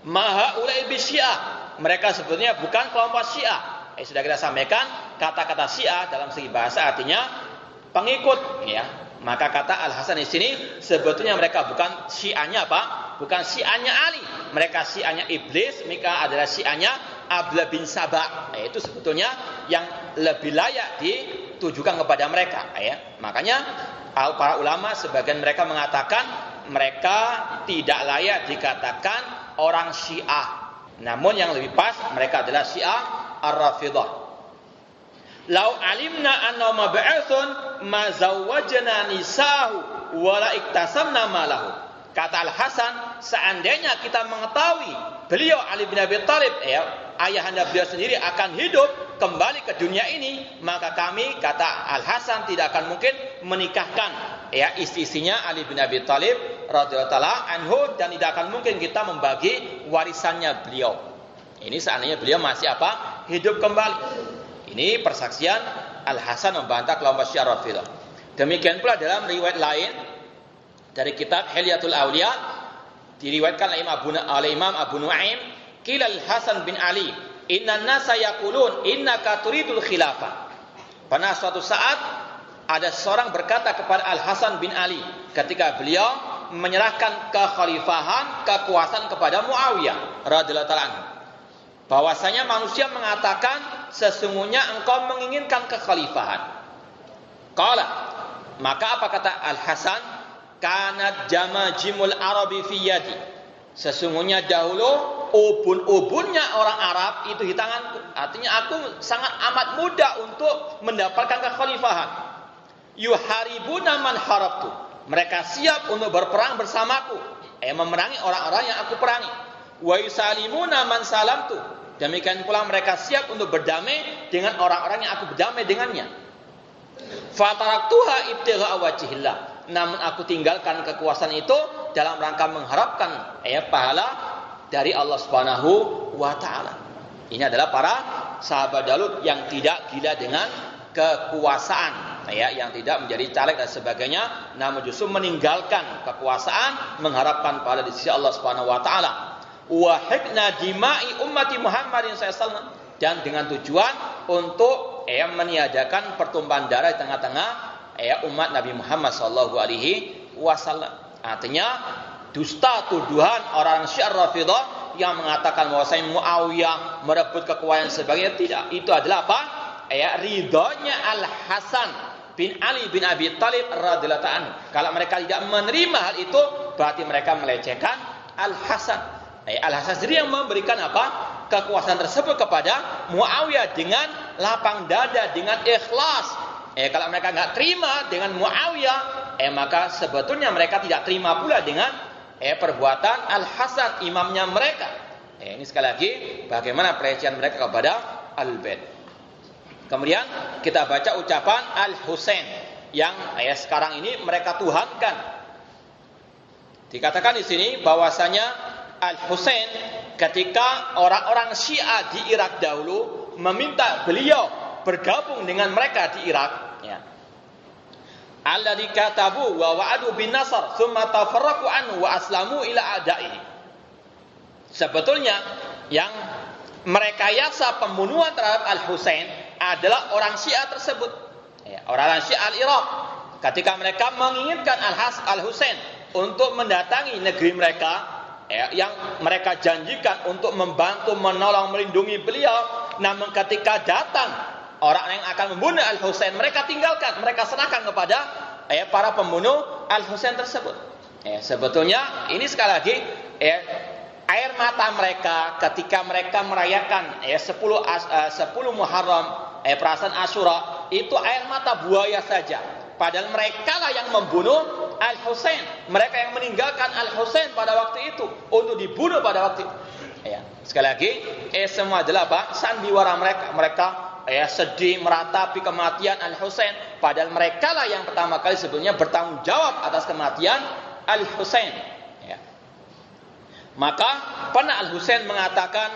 Maha ulai bi Syiah, mereka sebetulnya bukan kelompok Syiah. Sudah kita sampaikan, kata-kata Syiah dalam segi bahasa artinya pengikut, Maka kata Al-Hasan di sini sebetulnya mereka bukan Syiahnya apa? Bukan Syiahnya Ali. Mereka Syiahnya iblis, mereka adalah Syiahnya Abdullah bin Sabah. Itu sebetulnya yang lebih layak ditujukan kepada mereka, Makanya para ulama sebagian mereka mengatakan mereka tidak layak dikatakan orang Syiah. Namun yang lebih pas mereka adalah Syiah Ar-Rafidhah. Lau alimna anna mab'atsun ma zawwajna nisahu wa la iktasamna malahu. Kata Al-Hasan, seandainya kita mengetahui beliau Ali bin Abi Thalib, ayahanda beliau sendiri akan hidup kembali ke dunia ini, maka kami, kata Al-Hasan, tidak akan mungkin menikahkan istri-istrinya Ali bin Abi Thalib radhiyallahu taala anhu, dan tidak akan mungkin kita membagi warisannya beliau. Ini seandainya beliau masih apa? Hidup kembali. Ini persaksian Al-Hasan membantah kelompok Syiah Rafidhah. Demikian pula dalam riwayat lain dari kitab Hilyatul Auliya, diriwayatkan oleh Imam Abu Nuaim, qila Al-Hasan bin Ali, inna nasa yaqulun innaka turidul khilafah. Pada suatu saat ada seorang berkata kepada Al-Hasan bin Ali ketika beliau menyerahkan kekhalifahan, kekuasaan kepada Muawiyah radhiyallahu ta'ala anhu, bahwasanya manusia mengatakan sesungguhnya engkau menginginkan kekhalifahan. Qala, maka apa kata Al-Hasan? Kanat jamajimul arabi fi yadi. Sesungguhnya dahulu ubun-ubunnya orang Arab itu di tanganku. Artinya aku sangat amat mudah untuk mendapatkan kekhalifahan. Yuharibuna man harabtu. Mereka siap untuk berperang bersamaku, memerangi orang-orang yang aku perangi. Wa yusalimuna man salamtu. Demikian pula mereka siap untuk berdamai dengan orang-orang yang aku berdamai dengannya. Fataraktuha ibtigha'a wajhillah. Namun aku tinggalkan kekuasaan itu dalam rangka mengharapkan pahala dari Allah Subhanahu wa taala. Ini adalah para sahabat dahulu yang tidak gila dengan kekuasaan. yang tidak menjadi caleg dan sebagainya, namun justru meninggalkan kekuasaan, mengharapkan pahala di sisi Allah Subhanahu wa taala. Wa hikna dima'i ummati Muhammadin sallallahu alaihi wasallam, dan dengan tujuan untuk meniadakan pertumpahan darah di tengah-tengah umat Nabi Muhammad sallallahu alaihi wasallam. Artinya dusta tuduhan orang Syiah Rafidhah yang mengatakan bahwasanya Muawiyah merebut kekuasaan sebagainya, tidak. Itu adalah apa? Ridhonya Al-Hasan bin Ali bin Abi Thalib radhiyallahu anhu. Kalau mereka tidak menerima hal itu, berarti mereka melecehkan Al-Hasan. Al-Hasan sendiri yang memberikan apa? Kekuasaan tersebut kepada Muawiyah dengan lapang dada, dengan ikhlas. Kalau mereka nggak terima dengan Muawiyah, maka sebetulnya mereka tidak terima pula dengan perbuatan Al-Hasan, imamnya mereka. Ini sekali lagi bagaimana pelecehan mereka kepada Al-Bait. Kemudian kita baca ucapan Al-Husain yang sekarang ini mereka tuhankan. Dikatakan di sini bahwasanya Al-Husain ketika orang-orang Syiah di Irak dahulu meminta beliau bergabung dengan mereka di Irak, alladzi katabu wa wa'adu bin nasr tsumma tafarraqu anhu wa aslamu ila a'da'ihi. Sebetulnya yang merekayasa pembunuhan terhadap Al-Husain adalah orang Syiah tersebut, orang Syiah Al-Iraq, ketika mereka menginginkan Al-Husain untuk mendatangi negeri mereka, yang mereka janjikan untuk membantu, menolong, melindungi beliau. Namun ketika datang orang yang akan membunuh Al-Husain, mereka tinggalkan, mereka serahkan kepada para pembunuh Al-Husain tersebut. Sebetulnya ini sekali lagi air mata mereka ketika mereka merayakan 10 Muharram, perasaan Asyura, itu air mata buaya saja. Padahal mereka lah yang membunuh Al-Husain, mereka yang meninggalkan Al-Husain pada waktu itu untuk dibunuh pada waktu itu. Sekali lagi, semua adalah apa? Sandiwara mereka. Mereka sedih meratapi kematian Al-Husain, padahal mereka lah yang pertama kali sebelumnya bertanggung jawab atas kematian Al-Husain. Maka pernah Al-Husain mengatakan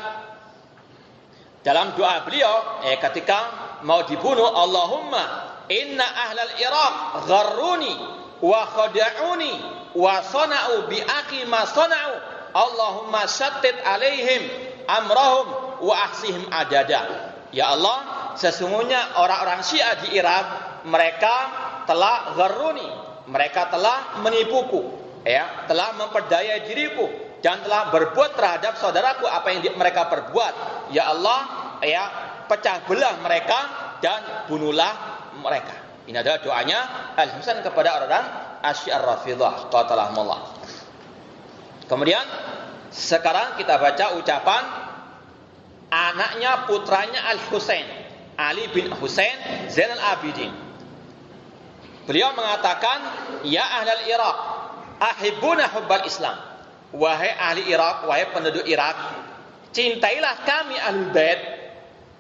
dalam doa beliau ketika mau dibunuh, Allahumma inna ahlal Iraq gharruni wa khada'uni wa sana'u bi akhi ma sana'u, Allahumma syattit alaihim amrahum wa ahsihim adada. Ya Allah, sesungguhnya orang-orang Syiah di Irak, mereka telah gharruni, mereka telah menipuku, telah memperdaya diriku, dan telah berbuat terhadap saudaraku apa yang mereka perbuat. Ya Allah, pecah belah mereka dan bunuhlah mereka. Ini adalah doanya Al-Husain kepada orang Syiah Rafidhah qatalahumullah. Kemudian sekarang kita baca ucapan anaknya, putranya Al-Husain, Ali bin Husain Zainal Abidin. Beliau mengatakan, ya ahlal Iraq ahibbuna hubbal Islam. Wahai ahli Irak, wahai penduduk Irak, cintailah kami Ahlul Bait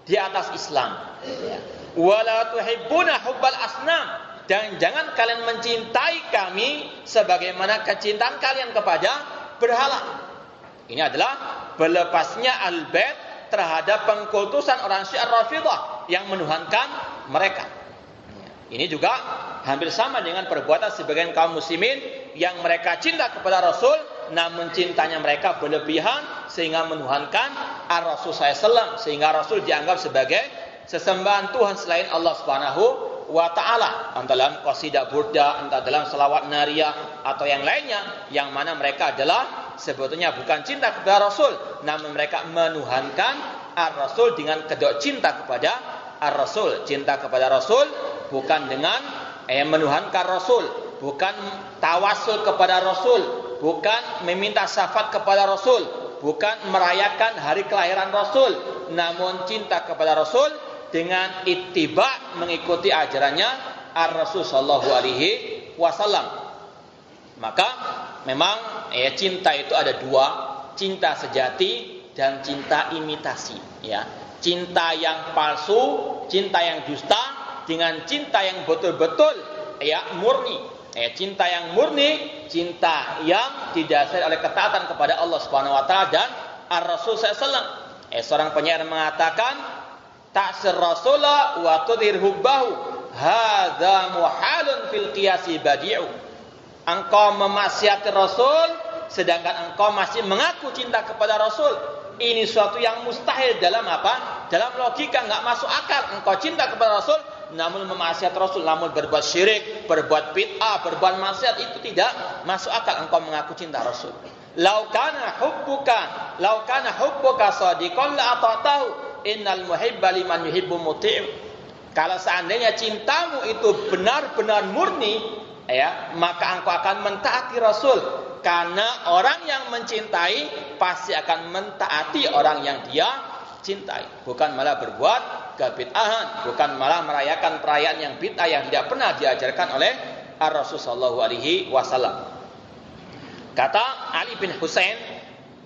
di atas Islam. Wala tuhibbuna hubbal asnam, dan jangan kalian mencintai kami sebagaimana kecintaan kalian kepada berhala. Ini adalah berlepasnya Ahlul Bait terhadap pengkultusan orang Syiah Rafidhah yang menuhankan mereka. Ini juga hampir sama dengan perbuatan sebagian kaum muslimin yang mereka cinta kepada Rasul, namun cintanya mereka berlebihan sehingga menuhankan Ar-Rasul SAW, sehingga Rasul dianggap sebagai sesembahan Tuhan selain Allah Subhanahu wa taala, entah dalam qasidah burda, entah dalam selawat nariyah atau yang lainnya, yang mana mereka adalah sebetulnya bukan cinta kepada Rasul, namun mereka menuhankan Ar-Rasul dengan kedok cinta kepada Ar-Rasul. Cinta kepada Rasul bukan dengan menuhankan Rasul, bukan tawasul kepada Rasul, bukan meminta syafaat kepada Rasul, bukan merayakan hari kelahiran Rasul, namun cinta kepada Rasul dengan ittiba, mengikuti ajarannya Ar-Rasul sallallahu alaihi wasallam. Maka memang cinta itu ada dua, cinta sejati dan cinta imitasi, Cinta yang palsu, cinta yang dusta, dengan cinta yang betul-betul murni. Cinta yang murni, cinta yang didasari oleh ketaatan kepada Allah Subhanahu wa taala dan Ar-Rasul sallallahu. Seorang penyair mengatakan, ta'sir rasulah wa tudhir hubbahu hadza muhalun fil qiyasi badi'u. Engkau memaksiati Rasul sedangkan engkau masih mengaku cinta kepada Rasul. Ini suatu yang mustahil dalam apa? Dalam logika, enggak masuk akal. Engkau cinta kepada Rasul namun memaksiati Rasul, namun berbuat syirik, berbuat bid'ah, berbuat maksiat, itu tidak masuk akal. Engkau mengaku cinta Rasul. Lau kana hubbuka shadiqan la ata'tahu innal muhibba liman yuhibbu muti'u. Kalau seandainya cintamu itu benar-benar murni, ya, maka engkau akan mentaati Rasul. Karena orang yang mencintai pasti akan mentaati orang yang dia cintai, bukan malah berbuat kebid'ahan, bukan malah merayakan perayaan yang bid'ah yang tidak pernah diajarkan oleh Rasul sallallahu alaihi wasallam. Kata Ali bin Husain,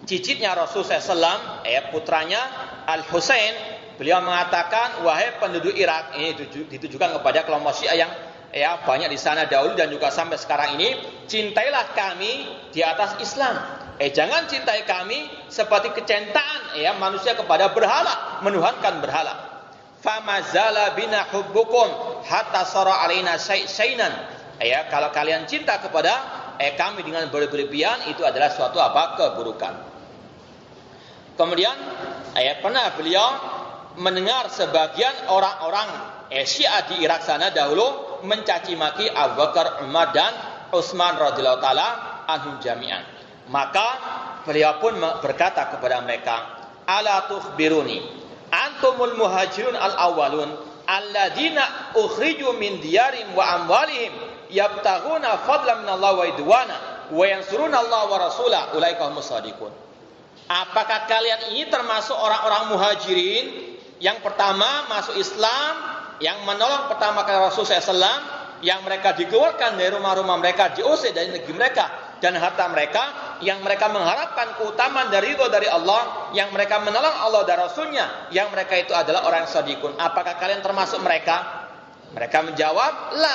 cicitnya Rasul SAW, putranya Al-Husain, beliau mengatakan, wahai penduduk Irak, ini ditujukan kepada kelompok Syiah yang banyak di sana dahulu dan juga sampai sekarang ini, cintailah kami di atas Islam. Jangan cintai kami seperti kecintaan manusia kepada berhala, menuhankan berhala. Famazala bina hubbukum hatta sara alaina syainan. Kalau kalian cinta kepada kami dengan berlebihan, itu adalah suatu keburukan. Kemudian pernah beliau mendengar sebagian orang-orang Syiah di Irak sana dahulu mencaci maki Abu Bakar, Umar dan Utsman radhiyallahu taala anhum jami'an. Maka beliau pun berkata kepada mereka, ala tukhbiruni antumul muhajirun al-awwalun alladzina ukhriju min diyarim wa amwalihim yabtaghuna fadlan minallahi wa idwana wa yansuruna Allah wa rasulahu ulaika humus shadiqun. Apakah kalian ini termasuk orang-orang muhajirin yang pertama masuk Islam, yang menolong pertama kali Rasulullah SAW, yang mereka dikeluarkan dari rumah-rumah mereka, diusir dari negeri mereka dan harta mereka, yang mereka mengharapkan keutamaan dari ridho dari Allah, yang mereka menolong Allah dan Rasulnya, yang mereka itu adalah orang shadiqun. Apakah kalian termasuk mereka? Mereka menjawab, la.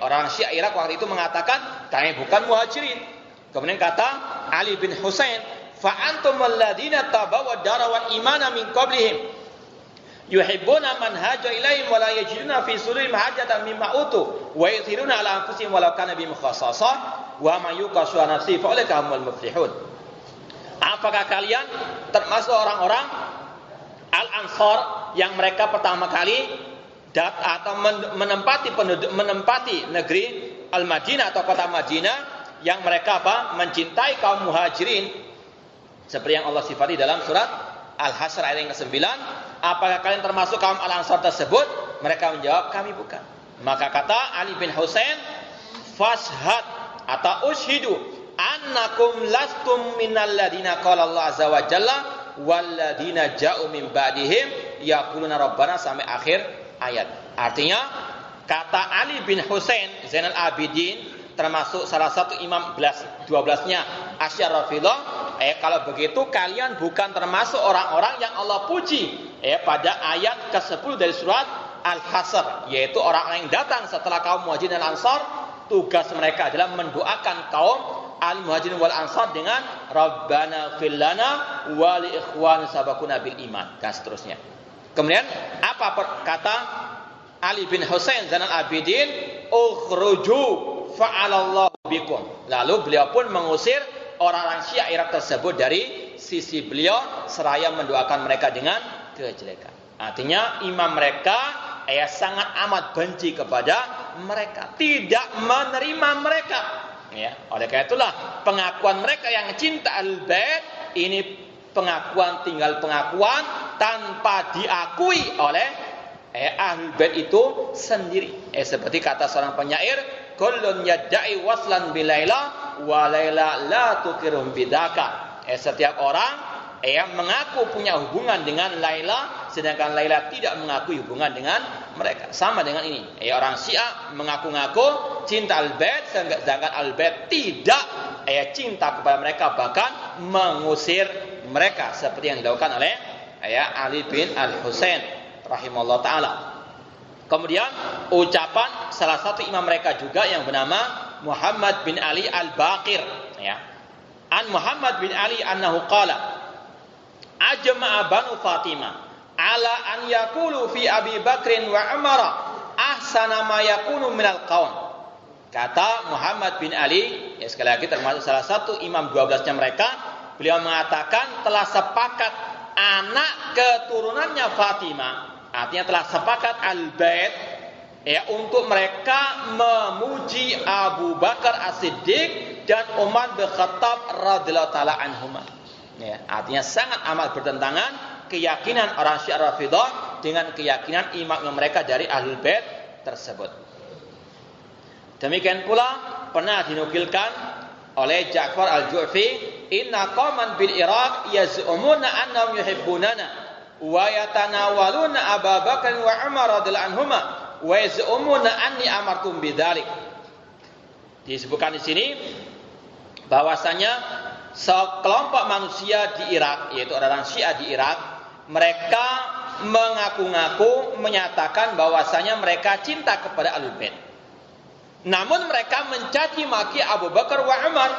Orang Syiah Irak waktu itu mengatakan, kami bukan muhajirin. Kemudian kata Ali bin Husain, fa antum alladziina tabawwa'u ad-dara wal imana min qablihim yuhibbuna man haja ilaihim wa la yajiduna fi sudurihim hajatan mimma utu wa yuthiruna ala anfusihim walau kana bihim khassasah wa man yuqashu nafsihi fa ulaika humul muflihun. Apakah kalian termasuk orang-orang Al-Ansar yang mereka pertama kali atau menempati negeri Al-Madinah atau kota Madinah, yang mereka mencintai kaum muhajirin seperti yang Allah sifati dalam surat Al-Hasyr ayat yang ke-9. Apakah kalian termasuk kaum Al-Ansar tersebut? Mereka menjawab, kami bukan. Maka kata Ali bin Husain, fashhad atau ushidu annakum lastum minal ladina qala Allah azza wa jalla wal ladina ja'u min ba'dihim yaquluna rabbana, sampai akhir ayat. Artinya kata Ali bin Husain Zainal Abidin, termasuk salah satu imam 12-nya Asy'ariyah, kalau begitu kalian bukan termasuk orang-orang yang Allah puji pada ayat ke-10 dari surat Al-Hasyr, yaitu orang-orang yang datang setelah kaum Muhajirin dan Ansar. Tugas mereka adalah mendoakan kaum Al-Muhajirin wal Ansar dengan Rabbana ighfir lana wa li ikhwana sabaquna bil iman dan seterusnya. Kemudian apa kata Ali bin Husain Zainal Abidin, ukhruju fa'alallahu bikum. Lalu beliau pun mengusir orang-orang Syiah Irak tersebut dari sisi beliau seraya mendoakan mereka dengan kejelekan. Artinya imam mereka sangat amat benci kepada mereka, tidak menerima mereka. Oleh karena itulah pengakuan mereka yang cinta Ahlul-Bait ini tinggal pengakuan tanpa diakui oleh Ahlul-Bait itu sendiri. Seperti kata seorang penyair, kullun yadda'i waslan bilaila wa laila la tukirum bidaka. Setiap orang yang mengaku punya hubungan dengan Laila, sedangkan Laila tidak mengakui hubungan dengan mereka. Sama dengan ini, orang Syiah mengaku-ngaku cinta Al-Bait, sedangkan Al-Bait tidak cinta kepada mereka, bahkan mengusir mereka seperti yang dilakukan oleh Ali bin Al-Husain rahimahullah ta'ala. Kemudian ucapan salah satu imam mereka juga yang bernama Muhammad bin Ali Al-Baqir, an Muhammad bin Ali annahu qala ajma'a banu Fatimah ala an yaqulu fi Abi Bakrin wa Umar ahsana ma yakunu minal qaum. Kata Muhammad bin Ali, ya sekali lagi termasuk salah satu imam 12-nya mereka, beliau mengatakan telah sepakat anak keturunannya Fatimah, artinya telah sepakat al-bait, ya, untuk mereka memuji Abu Bakar As-Siddiq dan Umar bin Khattab radhiyallahu taala anhuma. Ya, artinya sangat amat bertentangan keyakinan orang Syiah Rafidhah dengan keyakinan imam mereka dari Ahlul Bait tersebut. Demikian pula pernah dinukilkan oleh Ja'far al-Ju'fi, inna qauman bil Iraq yaz'umuna annahum yuhibbunana wa yatanawaluna Abu Bakar wa Umar radhiyallahu anhuma wa yaz'umuna anni amartum bidzalik. Disebutkan di sini bahwasanya sekelompok manusia di Irak, yaitu orang Syiah di Irak, mereka mengaku-ngaku menyatakan bahwasanya mereka cinta kepada Ahlul Bait. Namun mereka mencaci maki Abu Bakar wa Umar.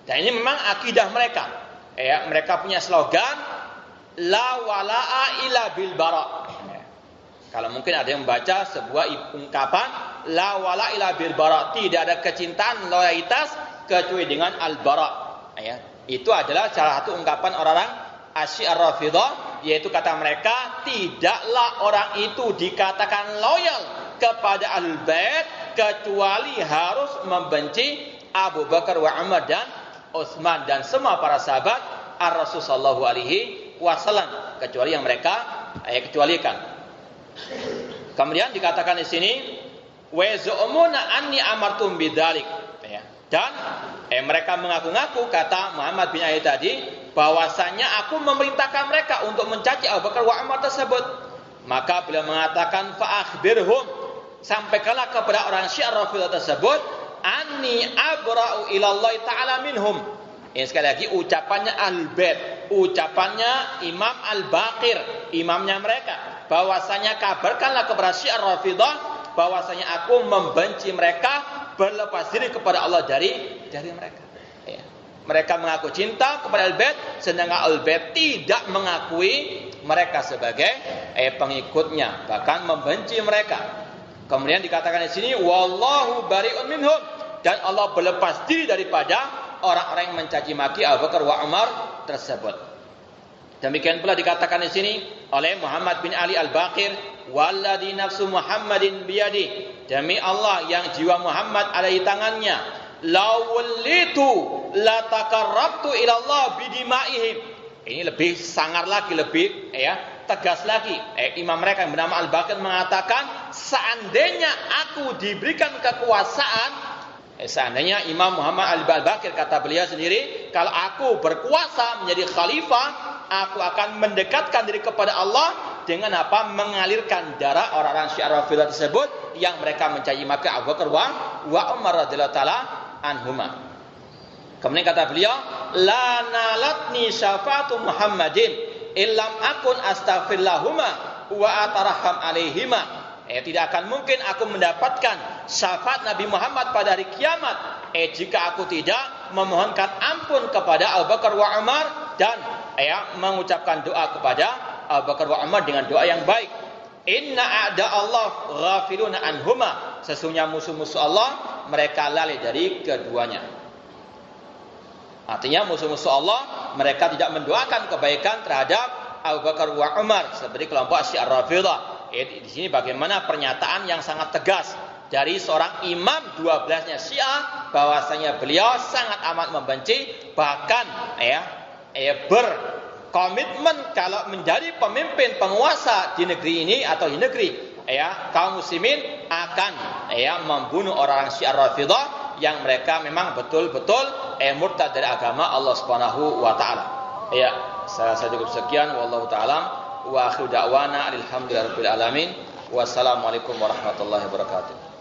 Dan ini memang akidah mereka. Ya, mereka punya slogan la wala'a illa bil bara. Kalau mungkin ada yang membaca sebuah ungkapan la wala'a illa bil bara, tidak ada kecintaan loyalitas kecuali dengan al bara. Ya, itu adalah salah satu ungkapan orang-orang Asy-Syiah Rafidhah, yaitu kata mereka tidaklah orang itu dikatakan loyal kepada Ahlul Bait kecuali harus membenci Abu Bakar wa Umar dan Utsman dan semua para sahabat Ar-Rasul sallallahu alaihi wasallam, kecuali yang mereka kecualikan. Kemudian dikatakan di sini wa za'umuna anni amartum bidzalik, ya. Dan mereka mengaku-ngaku, kata Muhammad bin Ali tadi, bahwasanya aku memerintahkan mereka untuk mencaci Abu Bakar wa Umar tersebut. Maka beliau mengatakan fa akhbirhum, sampaikanlah kepada orang Syiah Rafidhah tersebut, anni abra'u ilallahi ta'ala minhum. Ini sekali lagi ucapannya Al-Bait, ucapannya Imam Al-Baqir, imamnya mereka, bahwasanya kabarkanlah kepada Syiah Rafidhah bahwasanya aku membenci mereka, berlepas diri kepada Allah dari mereka. Ya. Mereka mengaku cinta kepada Al-Bait, sedangkan Al-Bait tidak mengakui mereka sebagai pengikutnya, bahkan membenci mereka. Kemudian dikatakan di sini wallahu bari'un minhum, dan Allah berlepas diri daripada orang-orang yang mencaci maki Abu Bakar wa Umar tersebut. Demikian pula dikatakan di sini oleh Muhammad bin Ali Al-Baqir, walladzi nafsu Muhammadin biyadi, demi Allah yang jiwa Muhammad ada di tangannya, lawallitu la takarrabtu ila Allah bidimaihim. Ini lebih sangar lagi, lebih tegas lagi. Imam mereka yang bernama Al-Baqir mengatakan, seandainya aku diberikan kekuasaan, seandainya Imam Muhammad Al-Baqir, kata beliau sendiri, kalau aku berkuasa menjadi khalifah, aku akan mendekatkan diri kepada Allah dengan apa? Mengalirkan darah orang-orang Syiah Rafidhah tersebut yang mereka mencaci maki Abu Bakar wa Umar radhiyallahu taala anhuma. Kemudian kata beliau, la nalatni syafa'atu Muhammadin illam akun astaghfirlahuma wa ataraham alaihima. Tidak akan mungkin aku mendapatkan syafaat Nabi Muhammad pada hari kiamat jika aku tidak memohonkan ampun kepada Abu Bakar wa Umar dan mengucapkan doa kepada Abu Bakar wa Umar dengan doa yang baik. Inna a'da Allah ghafiluna anhuma, sesungguhnya musuh-musuh Allah mereka lalai dari keduanya. Artinya musuh-musuh Allah mereka tidak mendoakan kebaikan terhadap Abu Bakar wa Umar seperti kelompok Syiah Rafidhah. Di sini bagaimana pernyataan yang sangat tegas dari seorang imam 12-nya Syiah bahwasanya beliau sangat amat membenci, bahkan berkomitmen kalau menjadi pemimpin penguasa di negeri ini atau di negeri kaum muslimin akan membunuh orang Syiah Rafidhah yang mereka memang betul-betul murtad dari agama Allah Subhanahu wa taala. Saya cukup sekian, wallahu taala wa akhiru da'wana alhamdulillahirabbil alamin. Wassalamualaikum warahmatullahi wabarakatuh.